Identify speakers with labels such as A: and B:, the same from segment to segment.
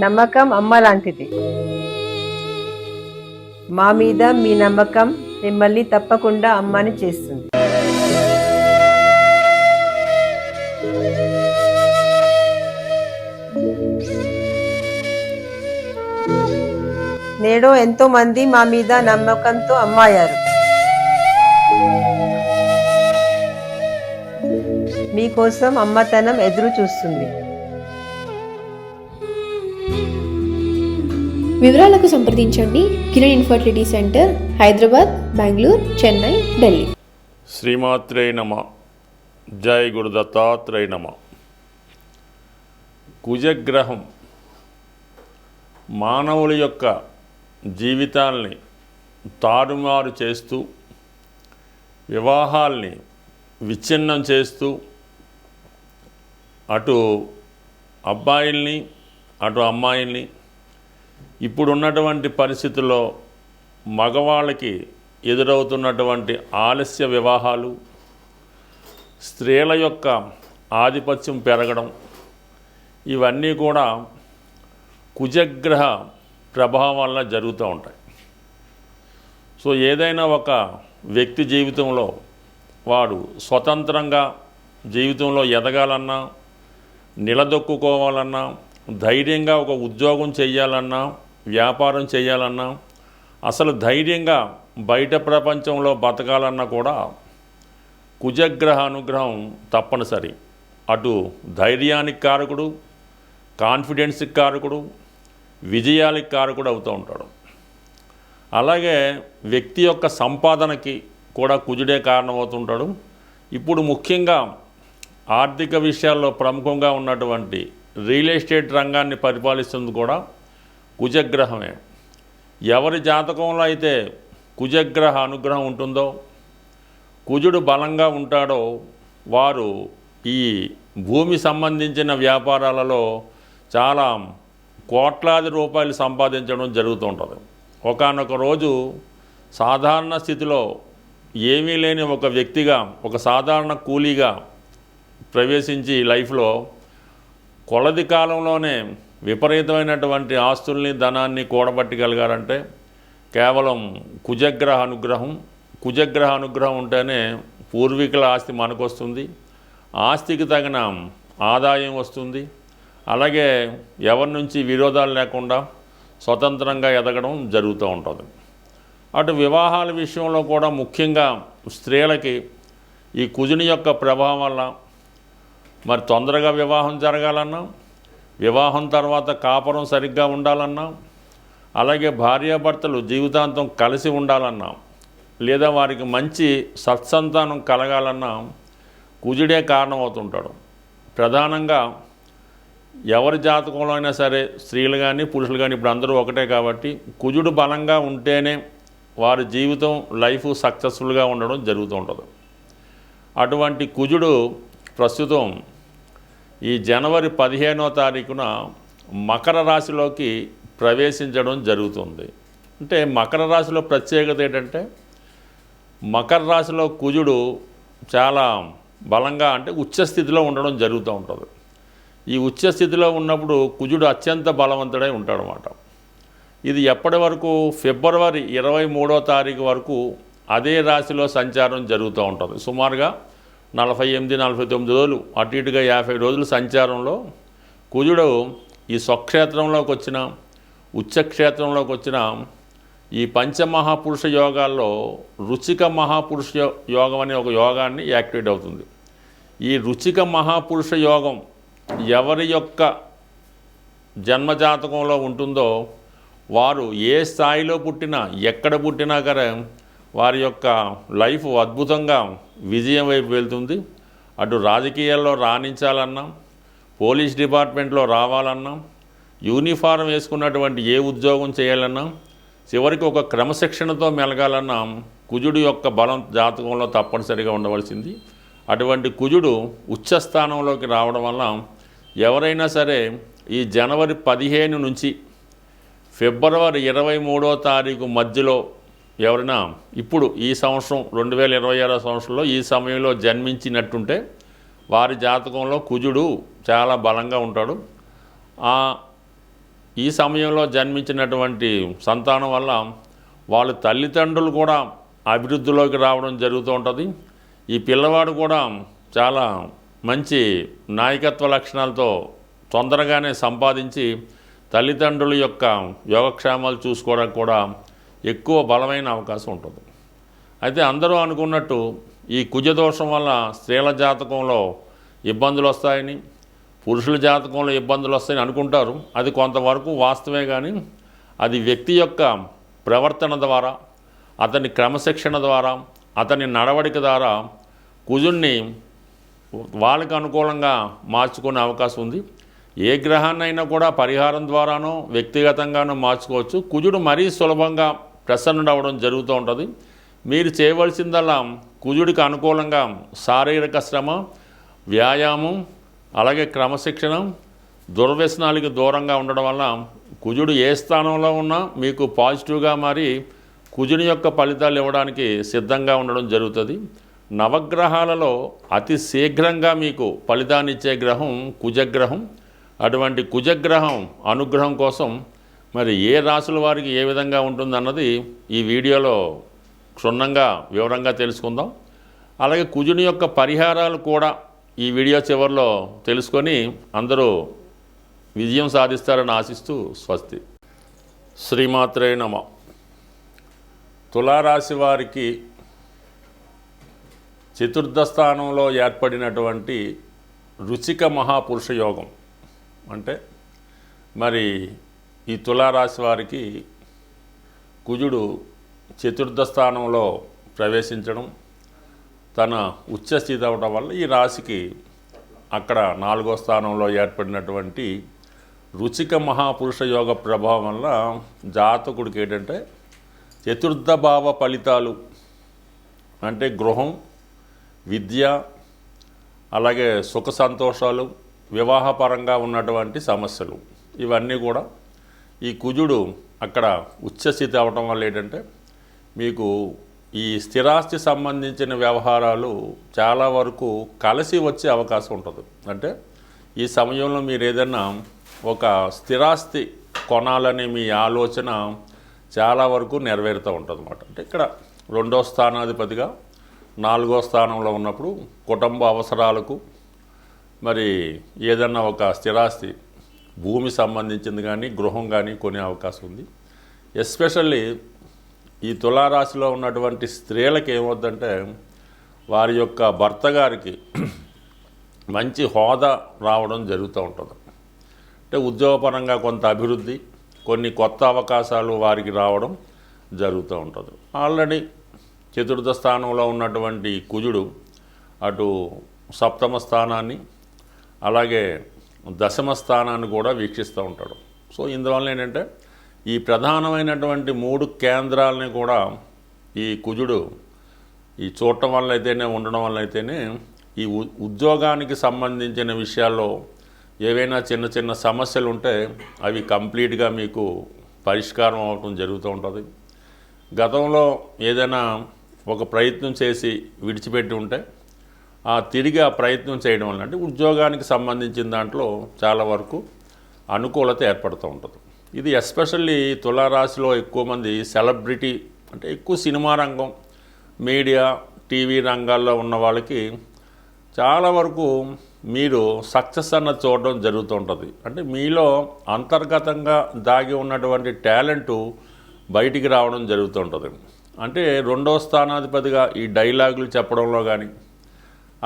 A: నమ్మకం అమ్మ లాంటిది. మా మీద మీ నమ్మకం మిమ్మల్ని తప్పకుండా అమ్మని చేస్తుంది. నేడు ఎంతో మంది మా మీద నమ్మకంతో అమ్మాయారు. మీకోసం అమ్మతనం ఎదురు చూస్తుంది.
B: వివరాలకు సంప్రదించండి. Kiran infertility centre, Hyderabad, Bengaluru, Chennai, Delhi.
C: శ్రీమాత్రే నమః. జై గురు దత్తాత్రేయ నమః. కుజగ్రహం మానవుల యొక్క జీవితాల్ని తారుమారు చేస్తూ, వివాహాల్ని విచ్ఛిన్నం చేస్తూ, అటు అబ్బాయిల్ని అటు అమ్మాయిల్ని, ఇప్పుడున్నటువంటి పరిస్థితుల్లో మగవాళ్ళకి ఎదురవుతున్నటువంటి ఆలస్య వివాహాలు, స్త్రీల యొక్క ఆధిపత్యం పెరగడం, ఇవన్నీ కూడా కుజగ్రహ ప్రభావం వల్ల జరుగుతూ ఉంటాయి. సో ఏదైనా ఒక వ్యక్తి జీవితంలో వాడు స్వతంత్రంగా జీవితంలో ఎదగాలన్నా, నిలదొక్కుకోవాలన్నా, ధైర్యంగా ఒక ఉద్యోగం చేయాలన్నా, వ్యాపారం చేయాలన్నా, అసలు ధైర్యంగా బయట ప్రపంచంలో బతకాలన్నా కూడా కుజగ్రహ అనుగ్రహం తప్పనిసరి. అటు ధైర్యానికి కారకుడు, కాన్ఫిడెన్స్కి కారకుడు, విజయాలకు కారకుడు అవుతూ ఉంటాడు. అలాగే వ్యక్తి యొక్క సంపాదనకి కూడా కుజుడే కారణమవుతుంటాడు. ఇప్పుడు ముఖ్యంగా ఆర్థిక విషయాల్లో ప్రముఖంగా ఉన్నటువంటి రియల్ ఎస్టేట్ రంగాన్ని పరిపాలిస్తుంది కూడా కుజగ్రహమే. ఎవరి జాతకంలో అయితే కుజగ్రహ అనుగ్రహం ఉంటుందో, కుజుడు బలంగా ఉంటాడో, వారు ఈ భూమి సంబంధించిన వ్యాపారాలలో చాలా కోట్లాది రూపాయలు సంపాదించడం జరుగుతూ ఉంటుంది. ఒకానొక రోజు సాధారణ స్థితిలో ఏమీ లేని ఒక వ్యక్తిగా, ఒక సాధారణ కూలీగా ప్రవేశించి లైఫ్లో కొలది కాలంలోనే విపరీతమైనటువంటి ఆస్తుల్ని, ధనాన్ని కూడబట్టగలిగారంటే కేవలం కుజగ్రహ అనుగ్రహం. కుజగ్రహ అనుగ్రహం ఉంటేనే పూర్వీకుల ఆస్తి మనకు వస్తుంది, ఆస్తికి తగిన ఆదాయం వస్తుంది. అలాగే ఎవరి నుంచి విరోధాలు లేకుండా స్వతంత్రంగా ఎదగడం జరుగుతూ ఉంటుంది. అటు వివాహాల విషయంలో కూడా ముఖ్యంగా స్త్రీలకి ఈ కుజుని యొక్క ప్రభావం వల్ల మరి తొందరగా వివాహం జరగాలన్నా, వివాహం తర్వాత కాపురం సరిగ్గా ఉండాలన్నా, అలాగే భార్యాభర్తలు జీవితాంతం కలిసి ఉండాలన్నా, లేదా వారికి మంచి సత్సంతానం కలగాలన్నా కుజుడే కారణమవుతుంటాడు. ప్రధానంగా ఎవరి జాతకంలో అయినా సరే, స్త్రీలు కానీ పురుషులు కానీ ఇప్పుడు అందరూ ఒకటే కాబట్టి కుజుడు బలంగా ఉంటేనే వారి జీవితం, లైఫ్ సక్సెస్ఫుల్గా ఉండడం జరుగుతూ ఉంటుంది. అటువంటి కుజుడు ప్రస్తుతం ఈ జనవరి 15వ తారీఖున మకర రాశిలోకి ప్రవేశించడం జరుగుతుంది. అంటే మకర రాశిలో ప్రత్యేకత ఏంటంటే, మకర రాశిలో కుజుడు చాలా బలంగా, అంటే ఉచ్చస్థితిలో ఉండడం జరుగుతూ ఉంటుంది. ఈ ఉచ్చస్థితిలో ఉన్నప్పుడు కుజుడు అత్యంత బలవంతుడై ఉంటాడనమాట. ఇది ఎప్పటి వరకు? ఫిబ్రవరి 23వ తారీఖు వరకు అదే రాశిలో సంచారం జరుగుతూ ఉంటుంది. సుమారుగా 48-49 రోజులు, అటు ఇటుగా 50 రోజుల సంచారంలో కుజుడు ఈ స్వక్షేత్రంలోకి వచ్చిన, ఉచ్చక్షేత్రంలోకి వచ్చిన ఈ పంచమహాపురుష యోగాల్లో రుచిక మహాపురుష యోగం అనే ఒక యోగాన్ని యాక్టివేట్ అవుతుంది. ఈ రుచిక మహాపురుష యోగం ఎవరి యొక్క జన్మజాతకంలో ఉంటుందో వారు ఏ స్థాయిలో పుట్టినా, ఎక్కడ పుట్టినా కానీ వారి యొక్క లైఫ్ అద్భుతంగా విజయం వైపు వెళ్తుంది. అటు రాజకీయాల్లో రాణించాలన్నా, పోలీస్ డిపార్ట్మెంట్లో రావాలన్నా, యూనిఫారం వేసుకున్నటువంటి ఏ ఉద్యోగం చేయాలన్నా, చివరికి ఒక క్రమశిక్షణతో మెలగాలన్నా కుజుడు యొక్క బలం జాతకంలో తప్పనిసరిగా ఉండవలసింది. అటువంటి కుజుడు ఉచ్చస్థానంలోకి రావడం వల్ల ఎవరైనా సరే ఈ జనవరి 15 నుంచి ఫిబ్రవరి 23వ తారీఖు మధ్యలో ఎవరైనా ఇప్పుడు ఈ సంవత్సరం 2026 సంవత్సరంలో ఈ సమయంలో జన్మించినట్టుంటే వారి జాతకంలో కుజుడు చాలా బలంగా ఉంటాడు. ఈ సమయంలో జన్మించినటువంటి సంతానం వల్ల వాళ్ళ తల్లిదండ్రులు కూడా అభివృద్ధిలోకి రావడం జరుగుతూ ఉంటుంది. ఈ పిల్లవాడు కూడా చాలా మంచి నాయకత్వ లక్షణాలతో తొందరగానే సంపాదించి తల్లిదండ్రుల యొక్క యోగక్షేమాలు చూసుకోవడానికి కూడా ఎక్కువ బలమైన అవకాశం ఉంటుంది. అయితే అందరూ అనుకున్నట్టు ఈ కుజదోషం వల్ల స్త్రీల జాతకంలో ఇబ్బందులు వస్తాయని, పురుషుల జాతకంలో ఇబ్బందులు వస్తాయని అనుకుంటారు. అది కొంతవరకు వాస్తవమే, కానీ అది వ్యక్తి యొక్క ప్రవర్తన ద్వారా, అతని క్రమశిక్షణ ద్వారా, అతని నడవడిక ద్వారా కుజుడిని వాళ్ళకి అనుకూలంగా మార్చుకునే అవకాశం ఉంది. ఏ గ్రహాన్నైనా కూడా పరిహారం ద్వారానో వ్యక్తిగతంగానో మార్చుకోవచ్చు. కుజుడు మరీ సులభంగా ప్రసన్నుడవడం జరుగుతూ ఉంటుంది. మీరు చేయవలసిందల్లా కుజుడికి అనుకూలంగా శారీరక శ్రమ, వ్యాయామం, అలాగే క్రమశిక్షణ, దుర్వ్యసనాలకి దూరంగా ఉండడం వల్ల కుజుడు ఏ స్థానంలో ఉన్నా మీకు పాజిటివ్గా మారి కుజుని యొక్క ఫలితాలు ఇవ్వడానికి సిద్ధంగా ఉండడం జరుగుతుంది. నవగ్రహాలలో అతి శీఘ్రంగా మీకు ఫలితాన్ని ఇచ్చే గ్రహం కుజగ్రహం. అటువంటి కుజగ్రహం అనుగ్రహం కోసం మరి ఏ రాశుల వారికి ఏ విధంగా ఉంటుందన్నది ఈ వీడియోలో క్షుణ్ణంగా వివరంగా తెలుసుకుందాం. అలాగే కుజుని యొక్క పరిహారాలు కూడా ఈ వీడియో చివరిలో తెలుసుకొని అందరూ విజయం సాధిస్తారని ఆశిస్తూ స్వస్తి. శ్రీమాత్రే నమః. తులారాశి వారికి చతుర్థ స్థానంలో ఏర్పడినటువంటి రుచిక మహాపురుష యోగం అంటే మరి ఈ తులారాశి వారికి కుజుడు చతుర్థ స్థానంలో ప్రవేశించడం, తన ఉచ్చస్థితి అవడం వల్ల ఈ రాశికి అక్కడ 4వ స్థానంలో ఏర్పడినటువంటి రుచిక మహాపురుష యోగ ప్రభావం వల్ల జాతకుడికి ఏంటంటే చతుర్థ భావ ఫలితాలు అంటే గృహం, విద్య, అలాగే సుఖ సంతోషాలు, వివాహపరంగా ఉన్నటువంటి సమస్యలు ఇవన్నీ కూడా ఈ కుజుడు అక్కడ ఉచ్చస్థితి అవడం వల్ల ఏంటంటే మీకు ఈ స్థిరాస్తి సంబంధించిన వ్యవహారాలు చాలా వరకు కలిసి వచ్చే అవకాశం ఉంటుంది. అంటే ఈ సమయంలో మీరు ఏదైనా ఒక స్థిరాస్తి కొనాలనే మీ ఆలోచన చాలా వరకు నెరవేరుతూ ఉంటుంది అన్నమాట. అంటే ఇక్కడ 2వ స్థానాధిపతిగా 4వ స్థానంలో ఉన్నప్పుడు కుటుంబ అవసరాలకు మరి ఏదన్నా ఒక స్థిరాస్తి భూమి సంబంధించింది కానీ గృహం కానీ కొనే అవకాశం ఉంది. ఎస్పెషల్లీ ఈ తులారాశిలో ఉన్నటువంటి స్త్రీలకు ఏమవుద్దంటే వారి యొక్క భర్త గారికి మంచి హోదా రావడం జరుగుతూ ఉంటుంది. అంటే ఉద్యోగపరంగా కొంత అభివృద్ధి, కొన్ని కొత్త అవకాశాలు వారికి రావడం జరుగుతూ ఉంటుంది. ఆల్రెడీ చతుర్థ స్థానంలో ఉన్నటువంటి కుజుడు అటు 7వ స్థానాన్ని అలాగే 10వ స్థానాన్ని కూడా వీక్షిస్తూ ఉంటాడు. సో ఇందువల్ల ఏంటంటే ఈ ప్రధానమైనటువంటి 3 కేంద్రాలని కూడా ఈ కుజుడు ఈ చూడటం వల్ల అయితేనే, ఉండడం వల్ల అయితేనే ఈ ఉద్యోగానికి సంబంధించిన విషయాల్లో ఏవైనా చిన్న చిన్న సమస్యలు ఉంటే అవి కంప్లీట్గా మీకు పరిష్కారం అవ్వటం జరుగుతూ ఉంటుంది. గతంలో ఏదైనా ఒక ప్రయత్నం చేసి విడిచిపెట్టి ఉంటే తిరిగి ఆ ప్రయత్నం చేయడం వల్ల అంటే ఉద్యోగానికి సంబంధించిన దాంట్లో చాలా వరకు అనుకూలత ఏర్పడుతూ ఉంటుంది. ఇది ఎస్పెషల్లీ తులారాశిలో ఎక్కువ మంది సెలబ్రిటీ అంటే ఎక్కువ సినిమా రంగం, మీడియా, టీవీ రంగాల్లో ఉన్న వాళ్ళకి చాలా వరకు మీరు సక్సెస్ అన్నది చూడడం జరుగుతూ ఉంటుంది. అంటే మీలో అంతర్గతంగా దాగి ఉన్నటువంటి టాలెంటు బయటికి రావడం జరుగుతూ ఉంటుంది. అంటే 2వ స్థానాధిపతిగా ఈ డైలాగులు చెప్పడంలో కానీ,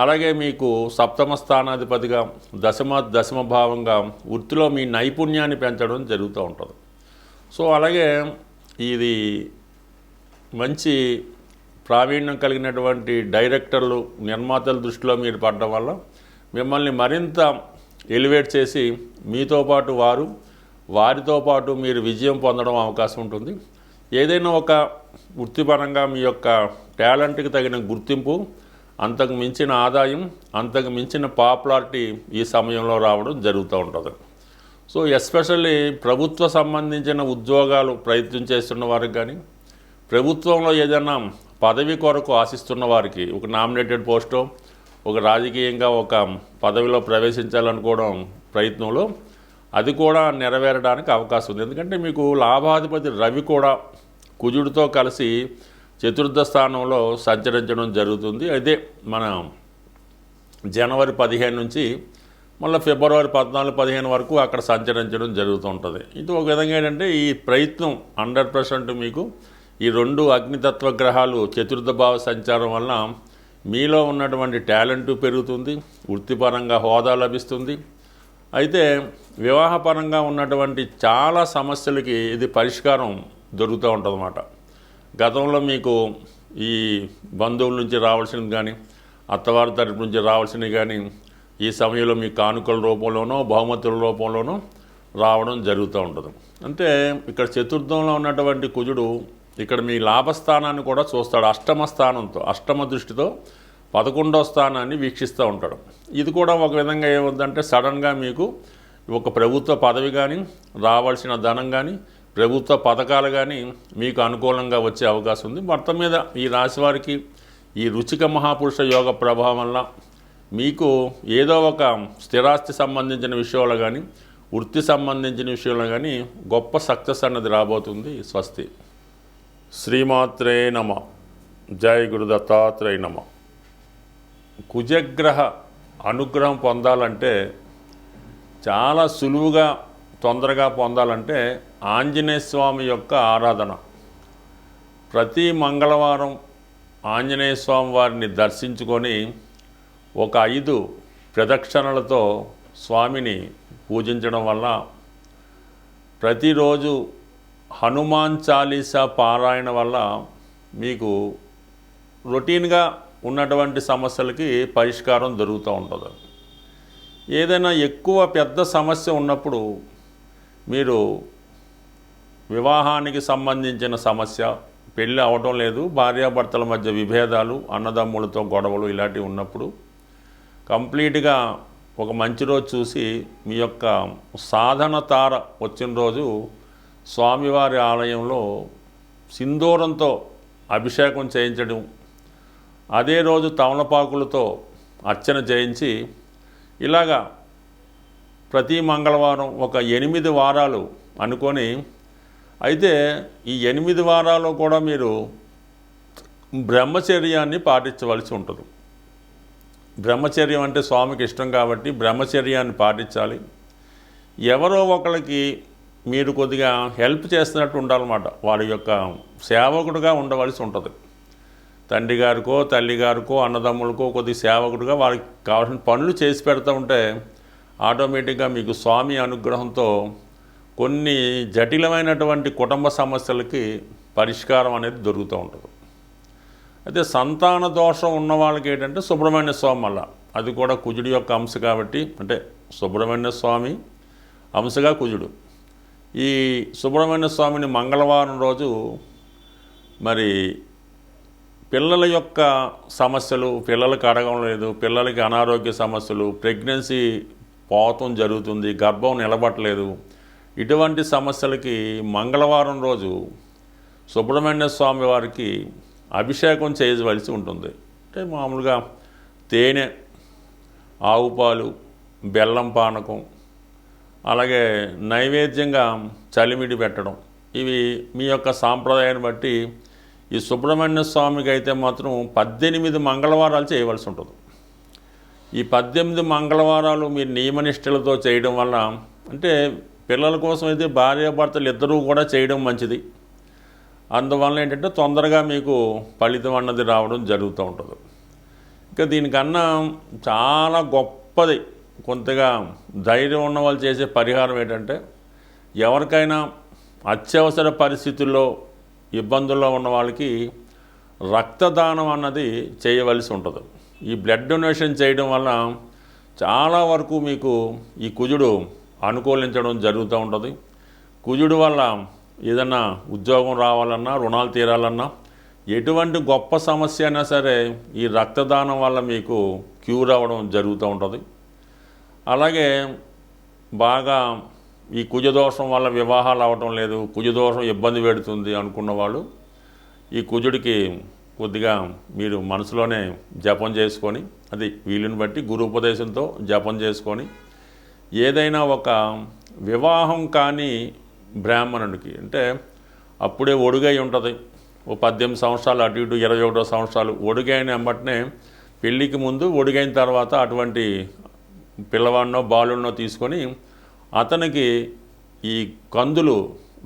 C: అలాగే మీకు 7వ స్థానాధిపతిగా దశమ భావంగా వృత్తిలో మీ నైపుణ్యాన్ని పెంచడం జరుగుతూ ఉంటుంది. సో అలాగే ఇది మంచి ప్రావీణ్యం కలిగినటువంటి డైరెక్టర్లు, నిర్మాతల దృష్టిలో మీరు పడడం వల్ల మిమ్మల్ని మరింత ఎలివేట్ చేసి మీతో పాటు వారితో పాటు మీరు విజయం పొందడం అవకాశం ఉంటుంది. ఏదైనా ఒక వృత్తిపరంగా మీ యొక్క టాలెంట్కి తగిన గుర్తింపు, అంతకు మించిన ఆదాయం, అంతకు మించిన పాపులారిటీ ఈ సమయంలో రావడం జరుగుతూ ఉంటుంది. సో ఎస్పెషల్లీ ప్రభుత్వ సంబంధించిన ఉద్యోగాలు ప్రయత్నం చేస్తున్న వారికి కానీ, ప్రభుత్వంలో ఏదైనా పదవి కొరకు ఆశిస్తున్న వారికి ఒక నామినేటెడ్ పోస్టో, ఒక రాజకీయంగా ఒక పదవిలో ప్రవేశించాలనుకోవడం ప్రయత్నంలో అది కూడా నెరవేరడానికి అవకాశం ఉంది. ఎందుకంటే మీకు లాభాధిపతి రవి కూడా కుజుడితో కలిసి చతుర్థ స్థానంలో సంచరించడం జరుగుతుంది. అదే మన జనవరి 15 నుంచి మళ్ళీ ఫిబ్రవరి 14-15 వరకు అక్కడ సంచరించడం జరుగుతూ ఉంటుంది. ఇది ఒక విధంగా ఏంటంటే ఈ ప్రయత్నం 100% మీకు ఈ 2 అగ్నితత్వ గ్రహాలు చతుర్థ భావ సంచారం వల్ల మీలో ఉన్నటువంటి టాలెంటు పెరుగుతుంది, వృత్తిపరంగా హోదా లభిస్తుంది. అయితే వివాహపరంగా ఉన్నటువంటి చాలా సమస్యలకి ఇది పరిష్కారం దొరుకుతూ ఉంటుందన్నమాట. గతంలో మీకు ఈ బంధువుల నుంచి రావాల్సినది కానీ అత్తవారి తరపు నుంచి రావాల్సినవి కానీ ఈ సమయంలో మీ కానుకల రూపంలోనో బహుమతుల రూపంలోనో రావడం జరుగుతూ ఉంటుంది. అంటే ఇక్కడ చతుర్థంలో ఉన్నటువంటి కుజుడు ఇక్కడ మీ లాభస్థానాన్ని కూడా చూస్తాడు. అష్టమ స్థానంతో, అష్టమ దృష్టితో 11వ స్థానాన్ని వీక్షిస్తూ ఉంటాడు. ఇది కూడా ఒక విధంగా ఏమవుతుందంటే సడన్గా మీకు ఒక ప్రభుత్వ పదవి కానీ రావాల్సిన ధనం కానీ ప్రభుత్వ పథకాలు కానీ మీకు అనుకూలంగా వచ్చే అవకాశం ఉంది. మొత్తం మీద ఈ రాశి వారికి ఈ రుచిక మహాపురుష యోగ ప్రభావం వల్ల మీకు ఏదో ఒక స్థిరాస్తి సంబంధించిన విషయంలో కానీ వృత్తి సంబంధించిన విషయంలో కానీ గొప్ప సక్సెస్ అన్నది రాబోతుంది. స్వస్తి. శ్రీమాత్రే నమ. జై గురు దత్తాత్రేయ నమ. కుజగ్రహ అనుగ్రహం పొందాలంటే చాలా సులువుగా తొందరగా పొందాలంటే ఆంజనేయ స్వామి యొక్క ఆరాధన. ప్రతి మంగళవారం ఆంజనేయ స్వామి వారిని దర్శించుకొని ఒక 5 ప్రదక్షిణలతో స్వామిని పూజించడం వల్ల ప్రతిరోజు హనుమాన్ చాలీసా పారాయణ వల్ల మీకు రొటీన్గా ఉన్నటువంటి సమస్యలకి పరిష్కారం దొరుకుతూ ఉంటుంది. ఏదైనా ఎక్కువ పెద్ద సమస్య ఉన్నప్పుడు మీరు వివాహానికి సంబంధించిన సమస్య, పెళ్ళి అవటం లేదు, భార్యాభర్తల మధ్య విభేదాలు, అన్నదమ్ములతో గొడవలు ఇలాంటివి ఉన్నప్పుడు కంప్లీట్గా ఒక మంచి రోజు చూసి మీ యొక్క సాధన తార వచ్చిన రోజు స్వామివారి ఆలయంలో సింధూరంతో అభిషేకం చేయించడం, అదే రోజు తమలపాకులతో అర్చన చేయించి ఇలాగా ప్రతి మంగళవారం ఒక 8 వారాలు అనుకొని, అయితే ఈ 8 వారాలు కూడా మీరు బ్రహ్మచర్యాన్ని పాటించవలసి ఉంటుంది. బ్రహ్మచర్యం అంటే స్వామికి ఇష్టం కాబట్టి బ్రహ్మచర్యాన్ని పాటించాలి. ఎవరో ఒకరికి మీరు కొద్దిగా హెల్ప్ చేస్తున్నట్టు ఉండాలన్నమాట. వారి యొక్క సేవకుడుగా ఉండవలసి ఉంటుంది. తండ్రి గారికో తల్లి గారికో అన్నదమ్ములకో కొద్ది సేవకుడుగా వారికి కావాల్సిన పనులు చేసి పెడతా ఉంటే ఆటోమేటిక్గా మీకు స్వామి అనుగ్రహంతో కొన్ని జటిలమైనటువంటి కుటుంబ సమస్యలకి పరిష్కారం అనేది దొరుకుతూ ఉంటుంది. అయితే సంతాన దోషం ఉన్న వాళ్ళకి ఏంటంటే సుబ్రహ్మణ్య స్వామి వల్ల, అది కూడా కుజుడి యొక్క అంశ కాబట్టి, అంటే సుబ్రహ్మణ్య స్వామి అంశగా కుజుడు. ఈ సుబ్రహ్మణ్య స్వామిని మంగళవారం రోజు మరి పిల్లల యొక్క సమస్యలు, పిల్లలకి అడగడం లేదు, పిల్లలకి అనారోగ్య సమస్యలు, ప్రెగ్నెన్సీ పోవటం జరుగుతుంది, గర్భం నిలబట్టలేదు, ఇటువంటి సమస్యలకి మంగళవారం రోజు సుబ్రహ్మణ్య స్వామి వారికి అభిషేకం చేయవలసి ఉంటుంది. అంటే మామూలుగా తేనె, ఆవు పాలు, బెల్లం పానకం, అలాగే నైవేద్యంగా చలిమిడి పెట్టడం, ఇవి మీ యొక్క సాంప్రదాయాన్ని బట్టి ఈ సుబ్రహ్మణ్య స్వామికి అయితే మాత్రం 18 మంగళవారాలు చేయవలసి ఉంటుంది. ఈ 18 మంగళవారాలు మీరు నియమనిష్టలతో చేయడం వల్ల, అంటే పిల్లల కోసం అయితే భార్యాభర్తలు ఇద్దరూ కూడా చేయడం మంచిది. అందువల్ల ఏంటంటే తొందరగా మీకు ఫలితం అన్నది రావడం జరుగుతూ ఉంటుంది. ఇంకా దీనికన్నా చాలా గొప్పది, కొంతగా ధైర్యం ఉన్న వాళ్ళు చేసే పరిహారం ఏంటంటే, ఎవరికైనా అత్యవసర పరిస్థితుల్లో ఇబ్బందుల్లో ఉన్న వాళ్ళకి రక్తదానం అన్నది చేయవలసి ఉంటుంది. ఈ బ్లడ్ డొనేషన్ చేయడం వల్ల చాలా వరకు మీకు ఈ కుజుడు అనుకూలించడం జరుగుతూ ఉంటుంది. కుజుడు వల్ల ఏదన్నా ఉద్యోగం రావాలన్నా, రుణాలు తీరాలన్నా, ఎటువంటి గొప్ప సమస్య అయినా సరే ఈ రక్తదానం వల్ల మీకు క్యూర్ అవ్వడం జరుగుతూ ఉంటుంది. అలాగే బాగా ఈ కుజదోషం వల్ల వివాహాలు అవ్వటం లేదు, కుజదోషం ఇబ్బంది పెడుతుంది అనుకున్న వాళ్ళు ఈ కుజుడికి కొద్దిగా మీరు మనసులోనే జపం చేసుకొని, అది వీలుని బట్టి గురు ఉపదేశంతో జపం చేసుకొని, ఏదైనా ఒక వివాహం కాని బ్రాహ్మణుడికి అంటే అప్పుడే ఒడుగై ఉంటుంది, ఓ 18 సంవత్సరాలు అటు ఇటు 21 సంవత్సరాలు ఒడుగైన వెంబటనే పెళ్ళికి ముందు ఒడుగైన తర్వాత అటువంటి పిల్లవాడినో బాలుడినో తీసుకొని అతనికి ఈ కందులు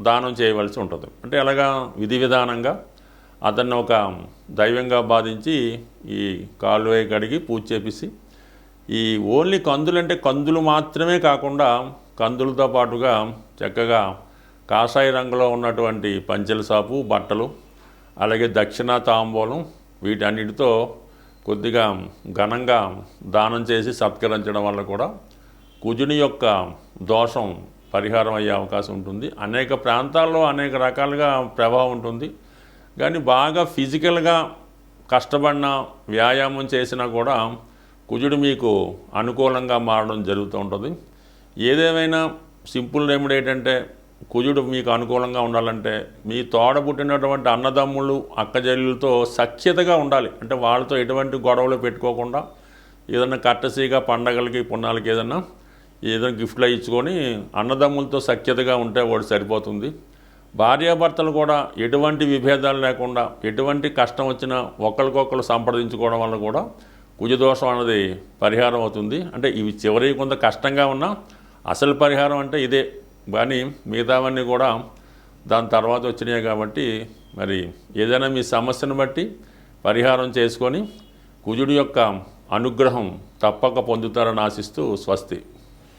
C: దానం చేయవలసి ఉంటుంది. అంటే అలాగా విధి విధానంగా అతన్ని ఒక దైవంగా భావించి ఈ కాలువై కడిగి పూజ చేపిసి ఈ ఓన్లీ కందులు అంటే కందులు మాత్రమే కాకుండా కందులతో పాటుగా చక్కగా కాషాయ రంగులో ఉన్నటువంటి పంచెల సాపు బట్టలు అలాగే దక్షిణ తాంబూలం వీటన్నిటితో కొద్దిగా ఘనంగా దానం చేసి సత్కరించడం వల్ల కూడా కుజుని యొక్క దోషం పరిహారం అయ్యే అవకాశం ఉంటుంది. అనేక ప్రాంతాల్లో అనేక రకాలుగా ప్రభావం ఉంటుంది, కానీ బాగా ఫిజికల్గా కష్టపడిన వ్యాయామం చేసినా కూడా కుజుడు మీకు అనుకూలంగా మారడం జరుగుతూ ఉంటుంది. ఏదేమైనా సింపుల్ రెమెడీ ఏంటంటే కుజుడు మీకు అనుకూలంగా ఉండాలంటే మీ తోడబుట్టినటువంటి అన్నదమ్ముళ్ళు అక్కజల్లులతో సఖ్యతగా ఉండాలి. అంటే వాళ్ళతో ఎటువంటి గొడవలు పెట్టుకోకుండా ఏదైనా కట్టసీగా పండగలకి పుణ్యాలకి ఏదైనా గిఫ్ట్లో ఇచ్చుకొని అన్నదమ్ములతో సఖ్యతగా ఉంటే వాడు సరిపోతుంది. భార్యాభర్తలు కూడా ఎటువంటి విభేదాలు లేకుండా ఎటువంటి కష్టం వచ్చినా ఒకరికొకరు సంప్రదించుకోవడం వల్ల కూడా కుజదోషం అనేది పరిహారం అవుతుంది. అంటే ఇవి చివరి కొంత కష్టంగా ఉన్నా అసలు పరిహారం అంటే ఇదే, కానీ మిగతావన్నీ కూడా దాని తర్వాత వచ్చినాయి. కాబట్టి మరి ఏదైనా మీ సమస్యను బట్టి పరిహారం చేసుకొని కుజుడి యొక్క అనుగ్రహం తప్పక పొందుతారని ఆశిస్తూ స్వస్తి.